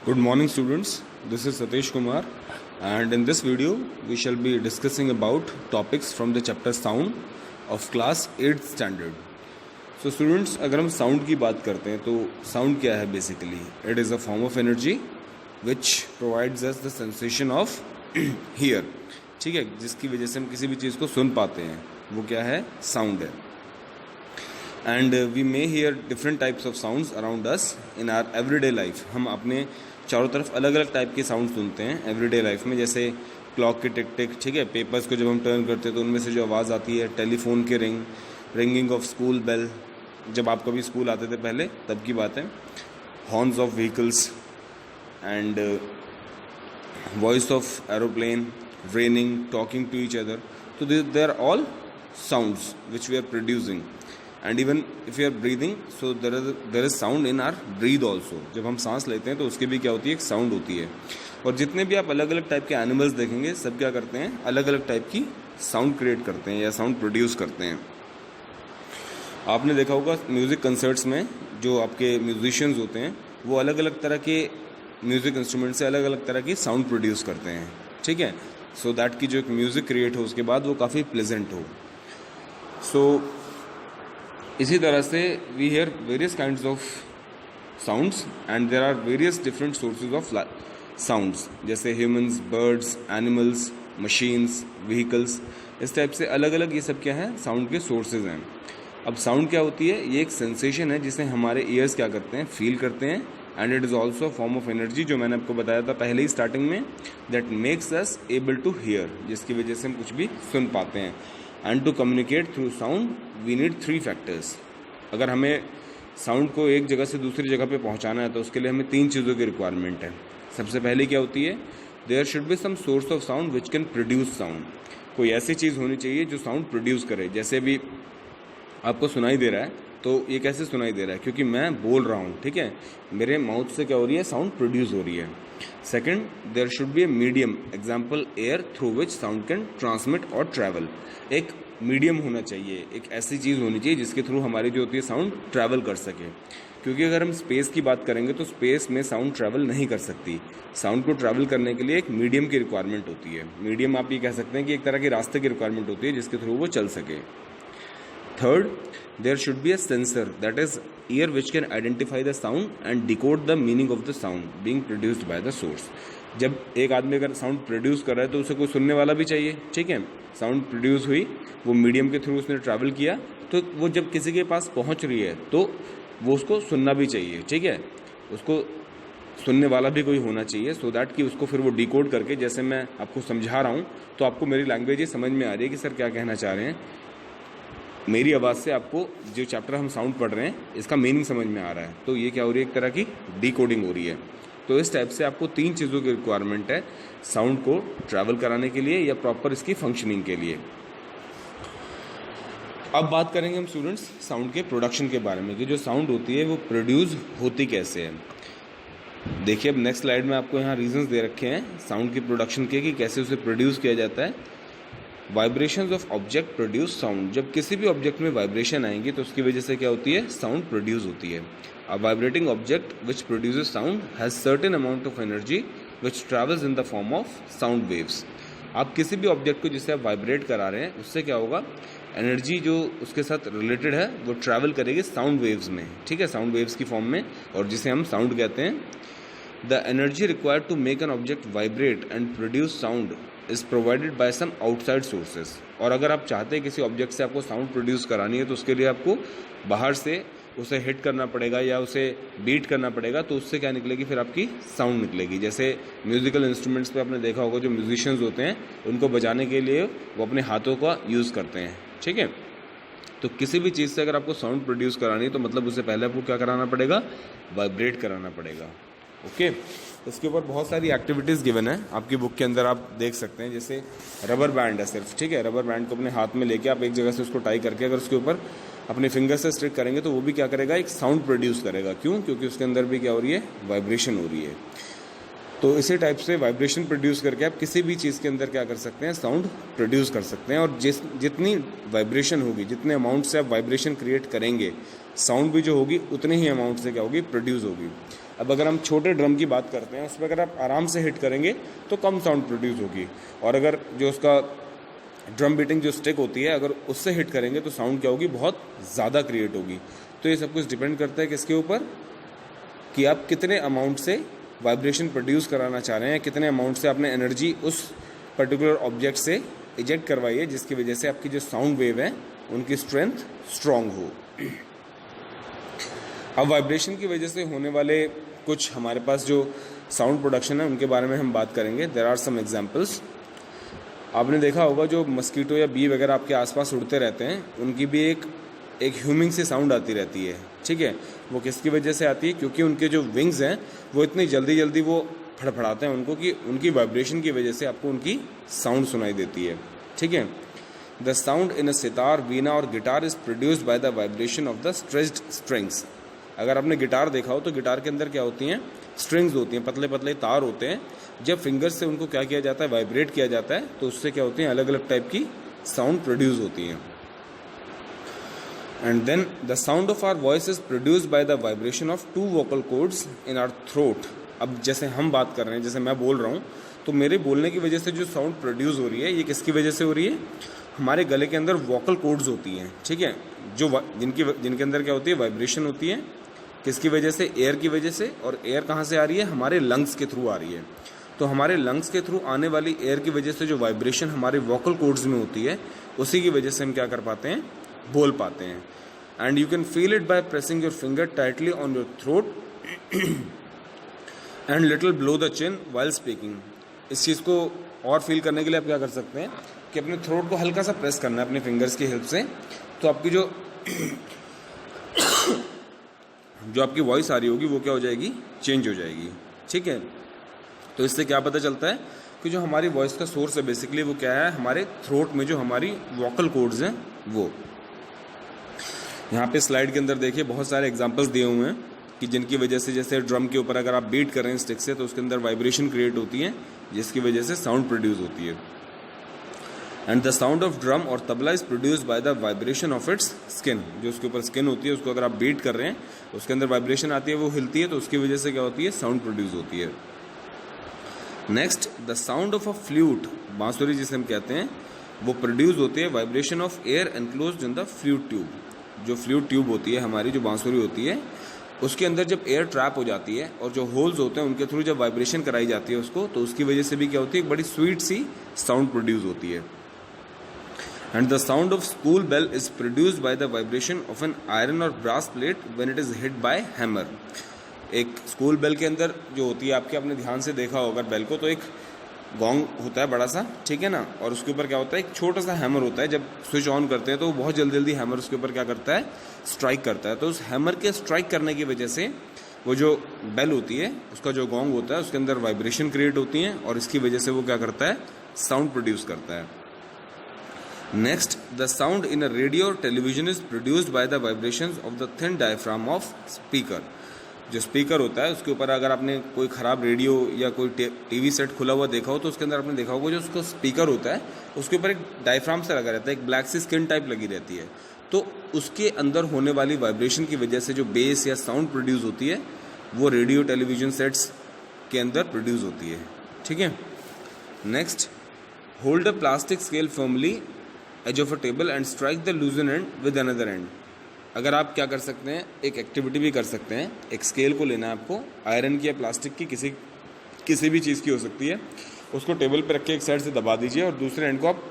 Good morning, students. This is Satish Kumar, and in this video, we shall be discussing about topics from the chapter Sound of class 8th standard. So, students, अगर हम sound की बात करते हैं तो sound क्या है basically? It is a form of energy which provides us the sensation of hear. ठीक है, जिसकी वजह से हम किसी भी चीज़ को सुन पाते हैं, वो क्या है? Sound है. And we may hear different types of sounds around us in our everyday life. हम अपने चारों तरफ अलग अलग टाइप के साउंड सुनते हैं एवरीडे लाइफ में, जैसे क्लॉक की टिक टिक, ठीक है, पेपर्स को जब हम टर्न करते हैं तो उनमें से जो आवाज़ आती है, टेलीफोन के रिंगिंग ऑफ स्कूल बेल, जब आप कभी स्कूल आते थे पहले तब की बात है, horns of vehicles and voice of aeroplane, raining, talking to each other. तो they are all sounds which we are producing. And even if we are breathing, so there is sound in our breathe also. जब हम सांस लेते हैं तो उसकी भी क्या होती है, एक साउंड होती है. और जितने भी आप अलग अलग टाइप के एनिमल्स देखेंगे, सब क्या करते हैं, अलग अलग टाइप की साउंड क्रिएट करते हैं या साउंड प्रोड्यूस करते हैं. आपने देखा होगा म्यूज़िक कंसर्ट्स में जो आपके म्यूजिशियंस होते हैं वो अलग अलग तरह के म्यूज़िक इंस्ट्रूमेंट से अलग अलग तरह की साउंड प्रोड्यूस करते हैं. ठीक है, सो दैट की जो एक म्यूज़िक क्रिएट हो उसके बाद वो काफ़ी प्लेजेंट हो. सो इसी तरह से we hear various kinds of sounds and there are various different sources of sounds, जैसे humans, birds, animals, machines, vehicles. इस टाइप से अलग अलग ये सब क्या है, साउंड के सोर्सेज हैं. अब साउंड क्या होती है, ये एक सेंसेशन है जिसे हमारे ईयर्स क्या करते हैं, फील करते हैं. And it is also form of energy, जो मैंने आपको बताया था पहले ही स्टार्टिंग में, that makes us able to hear, जिसकी वजह से हम कुछ भी सुन पाते हैं. And to communicate through sound we need 3 factors. अगर हमें साउंड को एक जगह से दूसरी जगह पे पहुंचाना है तो उसके लिए हमें 3 चीज़ों की रिक्वायरमेंट है. सबसे पहले क्या होती है, there should be some source of sound which can produce sound. कोई ऐसी चीज़ होनी चाहिए जो साउंड प्रोड्यूस करे. जैसे अभी आपको सुनाई दे रहा है तो ये कैसे सुनाई दे रहा है, क्योंकि मैं बोल रहा हूँ. ठीक है, मेरे माउथ से क्या हो रही है, साउंड प्रोड्यूस हो रही है. Second, there should be a medium, example air, through which sound can transmit और ट्रैवल. एक मीडियम होना चाहिए, एक ऐसी चीज़ होनी चाहिए जिसके थ्रू हमारी जो होती है साउंड ट्रैवल कर सके. क्योंकि अगर हम स्पेस की बात करेंगे तो स्पेस में साउंड ट्रैवल नहीं कर सकती. साउंड को ट्रैवल करने के लिए एक मीडियम की रिक्वायरमेंट होती है. मीडियम आप ये कह सकते हैं कि एक तरह के रास्ते की रिक्वायरमेंट होती है जिसके थ्रू वो चल सके. Third, there should be a sensor, that is ear, which can identify the sound and decode the meaning of the sound being produced by the source. जब एक आदमी अगर साउंड प्रोड्यूस कर रहा है तो उसे कोई सुनने वाला भी चाहिए. ठीक है, साउंड प्रोड्यूस हुई, वो मीडियम के थ्रू उसने ट्रैवल किया, तो वो जब किसी के पास पहुंच रही है तो वो उसको सुनना भी चाहिए. ठीक है, उसको सुनने वाला भी कोई होना चाहिए, सो दैट कि उसको फिर वो डिकोड करके, जैसे मैं आपको समझा रहा हूँ तो आपको मेरी लैंग्वेज ये समझ में आ रही है कि सर क्या कहना चाह रहे हैं. मेरी आवाज़ से आपको जो चैप्टर हम साउंड पढ़ रहे हैं इसका मीनिंग समझ में आ रहा है, तो ये क्या हो रही है, एक तरह की डिकोडिंग हो रही है. तो इस टाइप से आपको 3 चीज़ों की रिक्वायरमेंट है साउंड को ट्रैवल कराने के लिए या प्रॉपर इसकी फंक्शनिंग के लिए. अब बात करेंगे हम स्टूडेंट्स साउंड के प्रोडक्शन के बारे में, कि जो साउंड होती है वो प्रोड्यूस होती कैसे है. देखिए, अब नेक्स्ट स्लाइड में आपको यहाँ रीजंस दे रखे हैं साउंड की प्रोडक्शन के, कि कैसे उसे प्रोड्यूस किया जाता है. Vibrations of object produce sound. जब किसी भी ऑब्जेक्ट में वाइब्रेशन आएंगी तो उसकी वजह से क्या होती है, साउंड प्रोड्यूस होती है. अ vibrating object which produces sound has certain amount of energy which travels in the form of sound waves. आप किसी भी ऑब्जेक्ट को जिसे आप वाइब्रेट करा रहे हैं उससे क्या होगा, एनर्जी जो उसके साथ रिलेटेड है वो ट्रैवल करेगी साउंड वेव्स में. ठीक है, साउंड वेव्स की फॉर्म में, और जिसे हम साउंड कहते हैं. The energy required to make an object vibrate and produce sound is provided by some outside sources. और अगर आप चाहते हैं किसी ऑब्जेक्ट से आपको साउंड प्रोड्यूस करानी है तो उसके लिए आपको बाहर से उसे हिट करना पड़ेगा या उसे बीट करना पड़ेगा, तो उससे क्या निकलेगी, फिर आपकी साउंड निकलेगी. जैसे म्यूज़िकल इंस्ट्रूमेंट्स पे आपने देखा होगा जो म्यूजिशियंस होते हैं उनको बजाने के लिए वो अपने हाथों का यूज़ करते हैं. ठीक है, तो किसी भी चीज़ से अगर आपको साउंड प्रोड्यूस करानी है तो मतलब उससे पहले आपको क्या कराना पड़ेगा, वाइब्रेट कराना पड़ेगा. ओके, इसके ऊपर बहुत सारी एक्टिविटीज़ गिवन है आपकी बुक के अंदर, आप देख सकते हैं. जैसे रबर बैंड है सिर्फ. ठीक है, रबर बैंड को अपने हाथ में लेके आप एक जगह से उसको टाई करके अगर उसके ऊपर अपने फिंगर से स्ट्रिक करेंगे तो वो भी क्या करेगा, एक साउंड प्रोड्यूस करेगा. क्यों, क्योंकि उसके अंदर भी क्या हो रही है, वाइब्रेशन हो रही है. तो इसी टाइप से वाइब्रेशन प्रोड्यूस करके आप किसी भी चीज़ के अंदर क्या कर सकते हैं, साउंड प्रोड्यूस कर सकते हैं. और जितनी वाइब्रेशन होगी, जितने अमाउंट से आप वाइब्रेशन क्रिएट करेंगे, साउंड भी जो होगी उतने ही अमाउंट से क्या होगी, प्रोड्यूस होगी. अब अगर हम छोटे ड्रम की बात करते हैं, उसमें अगर आप आराम से हिट करेंगे तो कम साउंड प्रोड्यूस होगी, और अगर जो उसका ड्रम बीटिंग जो स्टिक होती है अगर उससे हिट करेंगे तो साउंड क्या होगी, बहुत ज़्यादा क्रिएट होगी। तो ये सब कुछ डिपेंड करता है किसके ऊपर, कि आप कितने अमाउंट से वाइब्रेशन प्रोड्यूस कराना चाह रहे हैं, कितने अमाउंट से आपने एनर्जी उस पर्टिकुलर ऑब्जेक्ट से इजेक्ट करवाई है, जिसकी वजह से आपकी जो साउंड वेव है उनकी स्ट्रेंथ स्ट्रांग हो। अब वाइब्रेशन की वजह से होने वाले कुछ हमारे पास जो साउंड प्रोडक्शन है उनके बारे में हम बात करेंगे। There are some examples. आपने देखा होगा जो मस्कीटो या बी वगैरह आपके आसपास उड़ते रहते हैं, उनकी भी एक ह्यूमिंग सी साउंड आती रहती है, ठीक है। वो किसकी वजह से आती है, क्योंकि उनके जो विंग्स हैं वो इतनी जल्दी जल्दी वो फड़फड़ाते हैं उनको कि उनकी वाइब्रेशन की वजह से आपको उनकी साउंड सुनाई देती है, ठीक है। द साउंड इन अ सितार, वीणा और guitar is produced by the vibration of the stretched strings. अगर आपने गिटार देखा हो तो गिटार के अंदर क्या होती हैं, स्ट्रिंग्स होती हैं, पतले पतले तार होते हैं। जब फिंगर्स से उनको क्या किया जाता है, वाइब्रेट किया जाता है, तो उससे क्या होती हैं, अलग अलग टाइप की साउंड प्रोड्यूस होती हैं। And then the sound of our voice is produced by the vibration of 2 vocal cords in our throat. अब जैसे हम बात कर रहे हैं, जैसे मैं बोल रहा हूँ, तो मेरे बोलने की वजह से जो साउंड प्रोड्यूस हो रही है, ये किसकी वजह से हो रही है, हमारे गले के अंदर वोकल कॉर्ड्स होती हैं, ठीक है, जो जिनके अंदर क्या होती है, वाइब्रेशन होती है। किसकी वजह से, एयर की वजह से। और एयर कहाँ से आ रही है, हमारे लंग्स के थ्रू आ रही है। तो हमारे लंग्स के थ्रू आने वाली एयर की वजह से जो वाइब्रेशन हमारे वोकल कॉर्ड्स में होती है, उसी की वजह से हम क्या कर पाते हैं, बोल पाते हैं। And you can feel it by pressing your finger tightly on your throat and little blow the chin while speaking. इस चीज़ को और फील करने के लिए आप क्या कर सकते हैं कि अपने थ्रोट को हल्का सा प्रेस करना है अपने फिंगर्स की हेल्प से, तो आपकी जो आपकी वॉइस आ रही होगी वो क्या हो जाएगी, चेंज हो जाएगी, ठीक है। तो इससे क्या पता चलता है कि जो हमारी वॉइस का सोर्स है बेसिकली वो क्या है, हमारे थ्रोट में जो हमारी वोकल कॉर्ड्स हैं वो। यहाँ पे स्लाइड के अंदर देखिए बहुत सारे एग्जांपल्स दिए हुए हैं कि जिनकी वजह से, जैसे ड्रम के ऊपर अगर आप बीट कर रहे हैं स्टिक से, तो उसके अंदर वाइब्रेशन क्रिएट होती है, जिसकी वजह से साउंड प्रोड्यूस होती है। And the sound of drum और tabla is produced by the vibration of its skin. जो उसके ऊपर स्किन होती है, उसको अगर आप बीट कर रहे हैं, उसके अंदर वाइब्रेशन आती है, वो हिलती है, तो उसकी वजह से क्या होती है, साउंड प्रोड्यूस होती है। Next, the sound of a flute, बांसुरी जिसे हम कहते हैं, वो प्रोड्यूस होती है vibration of air enclosed in the flute tube. जो फ्लूट ट्यूब होती है हमारी, जो बांसुरी होती है, उसके अंदर जब एयर ट्रैप हो जाती है और जो होल्स होते हैं उनके थ्रू जब वाइब्रेशन कराई जाती है उसको, तो उसकी वजह से भी क्या होती है, एक बड़ी स्वीट सी साउंड प्रोड्यूस होती है। And the sound of school bell is produced by the vibration of an iron और brass plate when it is hit by hammer. एक स्कूल बेल के अंदर जो होती है, आपके आपने ध्यान से देखा होगा बेल को, तो एक गोंग होता है बड़ा सा, ठीक है ना, और उसके ऊपर क्या होता है, एक छोटा सा हैमर होता है। जब स्विच ऑन करते हैं तो बहुत जल्दी जल्दी हैमर उसके ऊपर क्या करता है, स्ट्राइक करता है। तो उस हैमर के स्ट्राइक करने की वजह से वो जो बेल होती है, उसका जो गोंग होता है, उसके अंदर वाइब्रेशन क्रिएट होती हैं, और इसकी वजह से वो क्या करता है, साउंड प्रोड्यूस करता है। Next, the sound in a radio और television is produced by the vibrations of the thin diaphragm of speaker. जो स्पीकर होता है उसके ऊपर अगर आपने कोई ख़राब रेडियो या कोई टीवी सेट खुला हुआ देखा हो, तो उसके अंदर आपने देखा होगा जो उसका स्पीकर होता है उसके ऊपर एक डायफ्राम से लगा रहता है, एक ब्लैक सी स्किन टाइप लगी रहती है। तो उसके अंदर होने वाली वाइब्रेशन की वजह से जो बेस या साउंड प्रोड्यूस होती है, वो रेडियो टेलीविजन सेट्स के अंदर प्रोड्यूस होती है, ठीक है। Next, hold a plastic scale firmly edge of a table and strike the loosen end with another end. अगर आप क्या कर सकते हैं, एक एक्टिविटी भी कर सकते हैं। एक स्केल को लेना है आपको, आयरन की या प्लास्टिक की, किसी भी चीज़ की हो सकती है, उसको टेबल पर रख के एक साइड से दबा दीजिए और दूसरे एंड को आप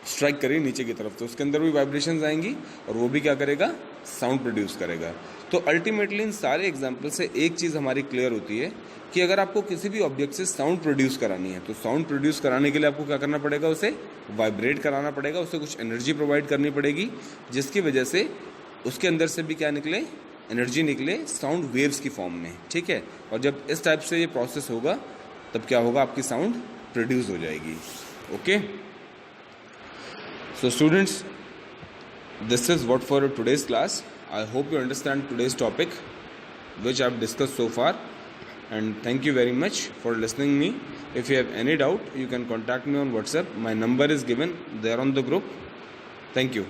स्ट्राइक करिए नीचे की तरफ, तो उसके अंदर भी वाइब्रेशंस आएंगी और वो भी क्या करेगा, साउंड प्रोड्यूस करेगा। तो अल्टीमेटली इन सारे एग्जाम्पल से एक चीज़ हमारी क्लियर होती है कि अगर आपको किसी भी ऑब्जेक्ट से साउंड प्रोड्यूस करानी है, तो साउंड प्रोड्यूस कराने के लिए आपको क्या करना पड़ेगा, उसे वाइब्रेट कराना पड़ेगा, उसे कुछ एनर्जी प्रोवाइड करनी पड़ेगी, जिसकी वजह से उसके अंदर से भी क्या निकले, एनर्जी निकले साउंड वेव्स की फॉर्म में, ठीक है। और जब इस टाइप से ये प्रोसेस होगा तब क्या होगा, आपकी साउंड प्रोड्यूस हो जाएगी, okay. So students, this is what for today's class. I hope you understand today's topic which I have discussed so far, and thank you very much for listening me. If you have any doubt, you can contact me on WhatsApp. My number is given there on the group. Thank you.